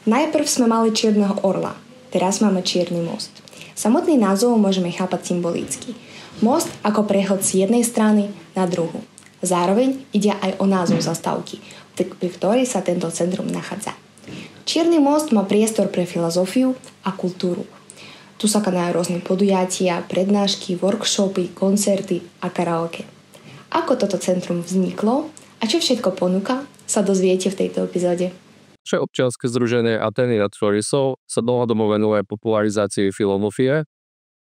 Najprv sme mali Čierneho orla, teraz máme Čierny most. Samotný názov môžeme chápať symbolicky. Most ako prechod z jednej strany na druhu. Zároveň ide aj o názov zastávky, pri ktorej sa tento centrum nachádza. Čierny most má priestor pre filozofiu a kultúru. Tu sa konajú rôzne podujatia, prednášky, workshopy, koncerty a karaoke. Ako toto centrum vzniklo a čo všetko ponúka, sa dozviete v tejto epizóde. Občianske združenie Atény nad Florisou sa dlhodobo venuje popularizácii filozofie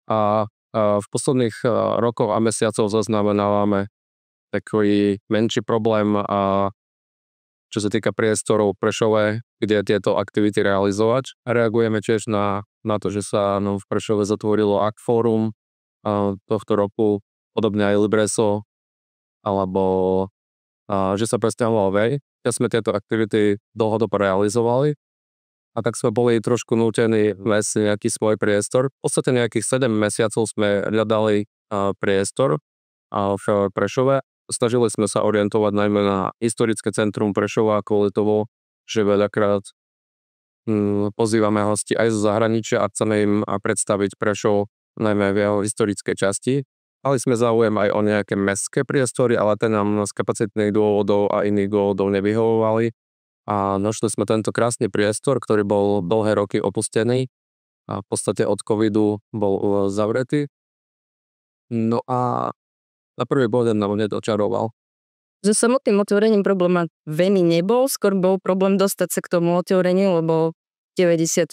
a v posledných rokoch a mesiacoch zaznamenávame taký menší problém, čo sa týka priestorov v Prešove, kde tieto aktivity realizovať. A reagujeme tiež na to, že sa v Prešove zatvorilo ACT Fórum tohto roku, podobne aj Libreso, alebo že sa presťahoval VEJ. Ja sme tieto aktivity dlhodobo realizovali a tak sme boli trošku nútení vést nejaký svoj priestor. V podstate nejakých 7 mesiacov sme hľadali priestor v Prešove. Snažili sme sa orientovať najmä na historické centrum Prešova kvôli tomu, že veľakrát pozývame hosti aj zo zahraničia a chceme im predstaviť Prešov najmä v jeho historickej časti. Mali sme záujem aj o nejaké mestské priestory, ale ten nám z kapacitných dôvodov a iných dôvodov nevyhovovali. A našli sme tento krásny priestor, ktorý bol dlhé roky opustený a v podstate od covidu bol zavretý. No a na prvý pohľad nám nedočaroval. So samotným otvorením problém veľmi nebol, skôr bol problém dostať sa k tomu otvoreniu, lebo 95%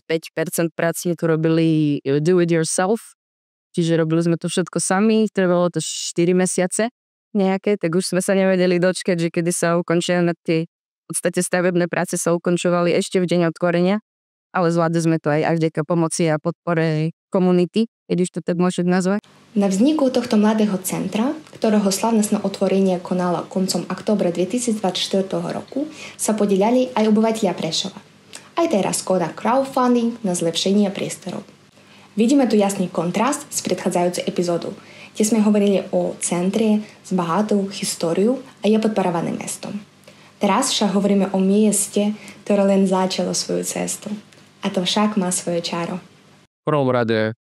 práci to robili do it yourself. Čiže robili sme to všetko sami, trvalo to 4 mesiace nejaké, tak už sme sa nevedeli dočkať, že kedy sa ukončia na tie v podstate stavebné práce sa ukončovali ešte v deň otvorenia, ale zvládli sme to aj vďaka pomoci a podpore komunity, keď už to tak môžem nazvať. Na vzniku tohto mladého centra, ktorého slavnostné otvorenie konalo koncom októbra 2024 roku, sa podieľali aj obyvatelia Prešova. Aj teraz koná crowdfunding na zlepšenie priestorov. Vidíme tu jasný kontrast s predchádzajúcou epizódou, kde sme hovorili o centre s bohatou históriou a je podporovaným mestom. Teraz však hovoríme o mieste, ktoré len začalo svoju cestu. A to však má svoje čaro. V prvom rade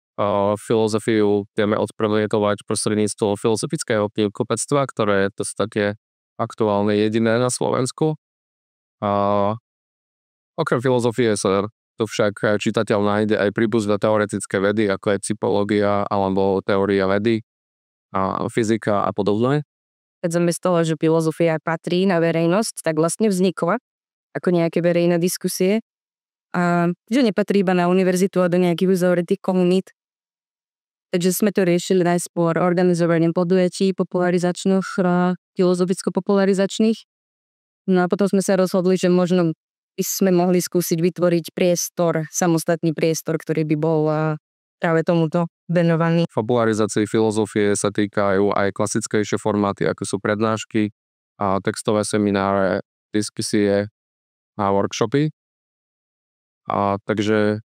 filozofiu vieme odprezentovať prostredníctvom filozofického knihkupectva, ktoré je v podstate aktuálne jediné na Slovensku. Okrem filozofie sa tu však čitateľ nájde aj príbuzné teoretické vedy, ako je psychológia alebo teória vedy, a fyzika a podobné. Keď sme z toho, že filozofia patrí na verejnosť, tak vlastne vznikla ako nejaké verejné diskusie. A že nepatrí iba na univerzitu a do nejakých uzavretých komunít. Takže sme to riešili najskôr organizovaním podujatí popularizačných, filozoficko-popularizačných. No a potom sme sa rozhodli, že možno by sme mohli skúsiť vytvoriť priestor, samostatný priestor, ktorý by bol práve tomuto venovaný. Popularizácii filozofie sa týkajú aj klasickejšie formáty, ako sú prednášky, a textové semináre, diskusie a workshopy. Takže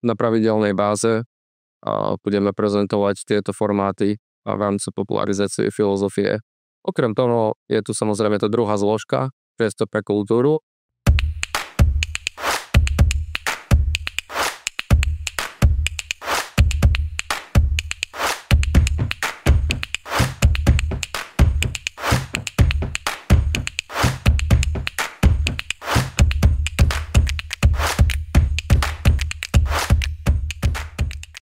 na pravidelnej báze budeme prezentovať tieto formáty v rámci popularizácie filozofie. Okrem toho je tu samozrejme tá druhá zložka, priestor pre kultúru,